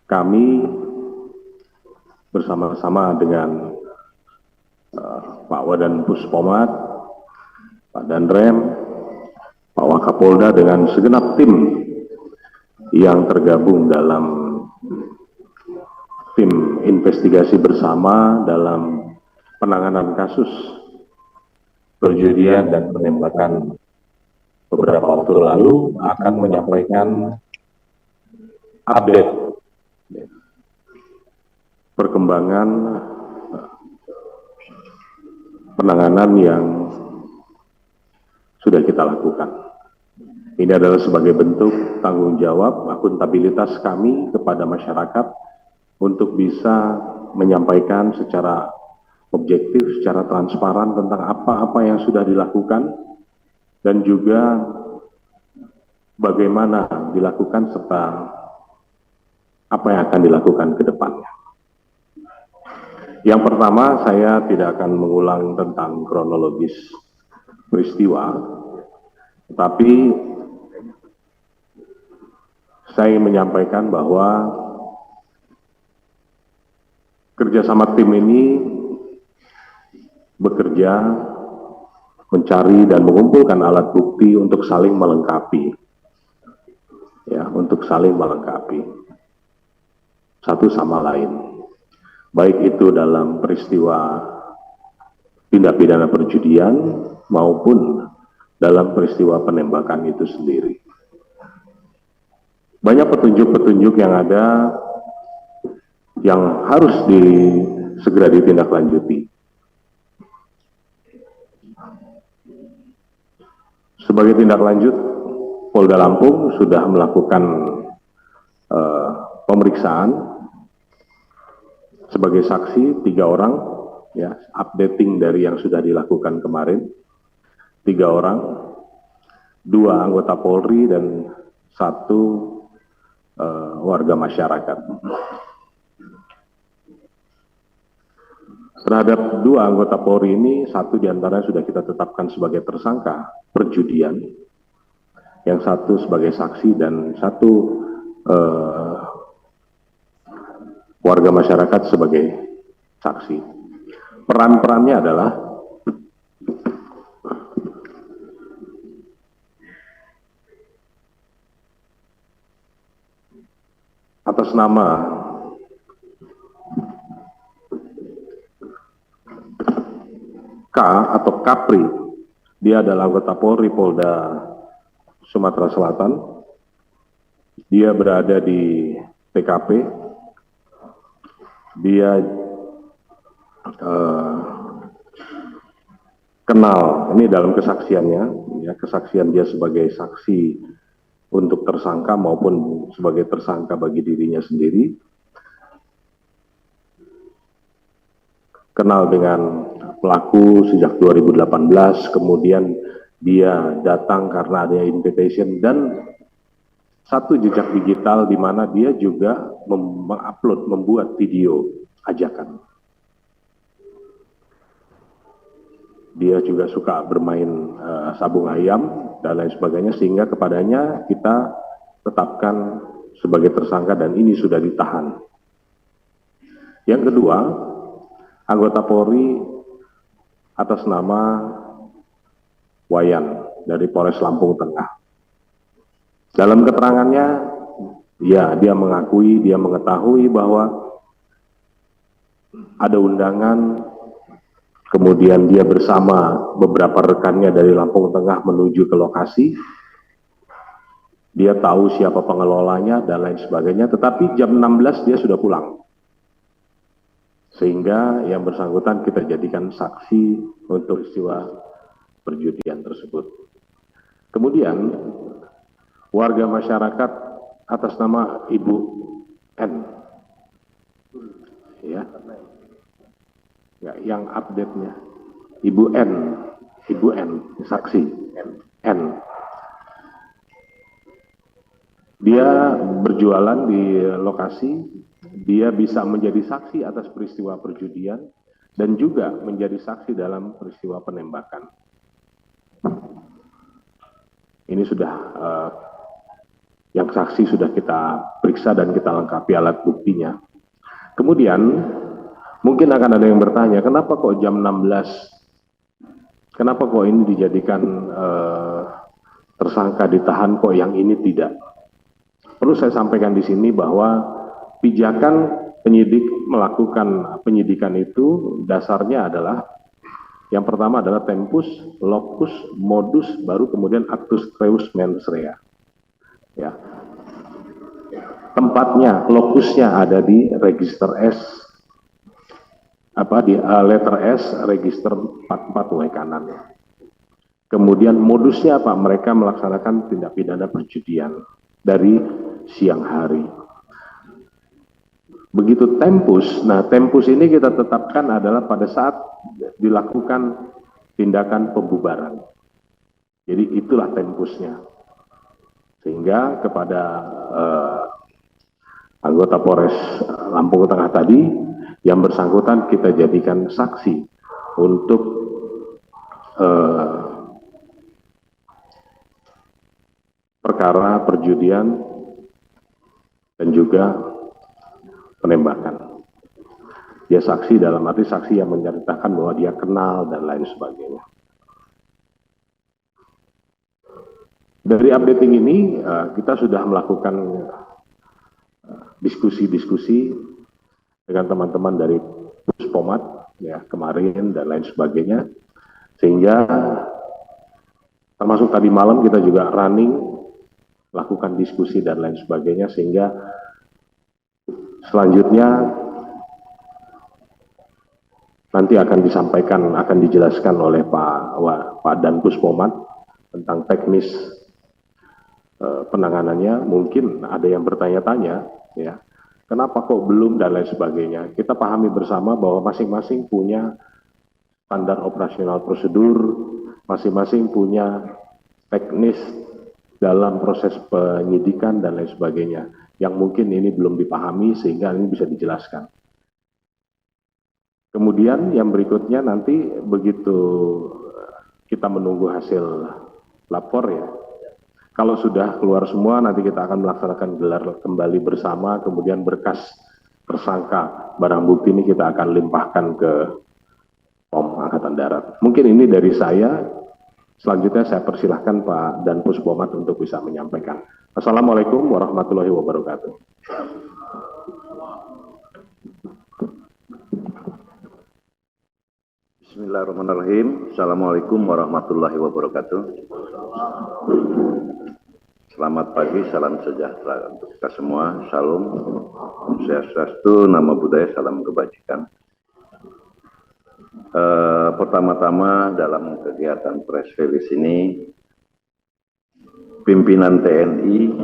kami bersama-sama dengan Pak Wadan Puspomat, Pak Danrem, Pak Wakapolda dengan segenap tim yang tergabung dalam tim investigasi bersama dalam penanganan kasus perjudian dan penembakan beberapa waktu lalu akan menyampaikan update perkembangan penanganan yang sudah kita lakukan. Ini adalah sebagai bentuk tanggung jawab akuntabilitas kami kepada masyarakat untuk bisa menyampaikan secara objektif, secara transparan tentang apa-apa yang sudah dilakukan dan juga bagaimana dilakukan serta apa yang akan dilakukan ke depannya. Yang pertama, saya tidak akan mengulang tentang kronologis peristiwa, tetapi saya ingin menyampaikan bahwa kerjasama tim ini bekerja mencari dan mengumpulkan alat bukti untuk saling melengkapi, ya, untuk saling melengkapi satu sama lain, baik itu dalam peristiwa tindak pidana perjudian maupun dalam peristiwa penembakan itu sendiri. Banyak petunjuk-petunjuk yang ada yang harus segera ditindaklanjuti. Sebagai tindak lanjut, Polda Lampung sudah melakukan pemeriksaan sebagai saksi 3 orang, ya, updating dari yang sudah dilakukan kemarin. 3 orang, 2 anggota Polri dan 1 warga masyarakat. Terhadap 2 anggota Polri ini, 1 diantaranya sudah kita tetapkan sebagai tersangka perjudian, yang 1 sebagai saksi dan 1 warga masyarakat sebagai saksi. Peran-perannya adalah atas nama K atau Kapri, dia adalah anggota Polri Polda Sumatera Selatan. Dia berada di TKP. Dia kenal, ini dalam kesaksiannya, ya, kesaksian dia sebagai saksi untuk tersangka maupun sebagai tersangka bagi dirinya sendiri. Kenal dengan pelaku sejak 2018, kemudian dia datang karena ada invitation dan 1 jejak digital di mana dia juga mengupload, membuat video ajakan. Dia juga suka bermain sabung ayam dan lain sebagainya, sehingga kepadanya kita tetapkan sebagai tersangka dan ini sudah ditahan. Yang kedua, anggota Polri atas nama Wayan dari Polres Lampung Tengah. Dalam keterangannya, ya, dia mengakui, dia mengetahui bahwa ada undangan. Kemudian dia bersama beberapa rekannya dari Lampung Tengah menuju ke lokasi. Dia tahu siapa pengelolanya dan lain sebagainya, tetapi jam 16 dia sudah pulang. Sehingga yang bersangkutan kita jadikan saksi untuk peristiwa perjudian tersebut. Kemudian warga masyarakat atas nama Ibu N, ya, ya, yang update-nya Ibu N, saksi N. Dia berjualan di lokasi, dia bisa menjadi saksi atas peristiwa perjudian dan juga menjadi saksi dalam peristiwa penembakan. Ini sudah yang saksi sudah kita periksa dan kita lengkapi alat buktinya. Kemudian mungkin akan ada yang bertanya, kenapa kok jam 16, kenapa kok ini dijadikan tersangka ditahan, kok yang ini tidak? Perlu saya sampaikan di sini bahwa pijakan penyidik melakukan penyidikan itu dasarnya adalah yang pertama adalah tempus, locus, modus, baru kemudian actus reus mens rea. Ya. Tempatnya, lokusnya ada di register S, di letter S, register 44 W kanan. Kemudian modusnya apa? Mereka melaksanakan tindak pidana perjudian dari siang hari. Begitu tempus, nah tempus ini kita tetapkan adalah pada saat dilakukan tindakan pembubaran. Jadi itulah tempusnya. Sehingga kepada anggota Polres Lampung Tengah tadi yang bersangkutan kita jadikan saksi untuk perkara perjudian dan juga penembakan. Dia saksi dalam arti saksi yang menceritakan bahwa dia kenal dan lain sebagainya. Dari updating ini kita sudah melakukan diskusi-diskusi dengan teman-teman dari Puspomat ya kemarin dan lain sebagainya, sehingga termasuk tadi malam kita juga running lakukan diskusi dan lain sebagainya, sehingga selanjutnya nanti akan disampaikan, akan dijelaskan oleh Pak Dan Puspomat tentang teknis penanganannya. Mungkin ada yang bertanya-tanya, ya, kenapa kok belum dan lain sebagainya. Kita pahami bersama bahwa masing-masing punya standar operasional prosedur, masing-masing punya teknis dalam proses penyidikan dan lain sebagainya, yang mungkin ini belum dipahami sehingga ini bisa dijelaskan. Kemudian yang berikutnya nanti begitu kita menunggu hasil lapor ya, kalau sudah keluar semua, nanti kita akan melaksanakan gelar kembali bersama, kemudian berkas tersangka barang bukti ini kita akan limpahkan ke POM Angkatan Darat. Mungkin ini dari saya. Selanjutnya saya persilahkan Pak Dan Puspomat untuk bisa menyampaikan. Assalamualaikum warahmatullahi wabarakatuh. Bismillahirrahmanirrahim. Assalamualaikum warahmatullahi wabarakatuh. Selamat pagi, salam sejahtera untuk kita semua. Shalom, Om Swastiastu, Namo Buddhaya, salam kebajikan. Pertama-tama dalam kegiatan press release ini, pimpinan TNI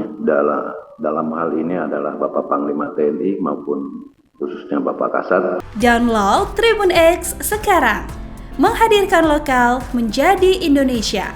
dalam hal ini adalah Bapak Panglima TNI maupun khususnya Bapak Kasat. Download Tribun X sekarang, menghadirkan lokal menjadi Indonesia.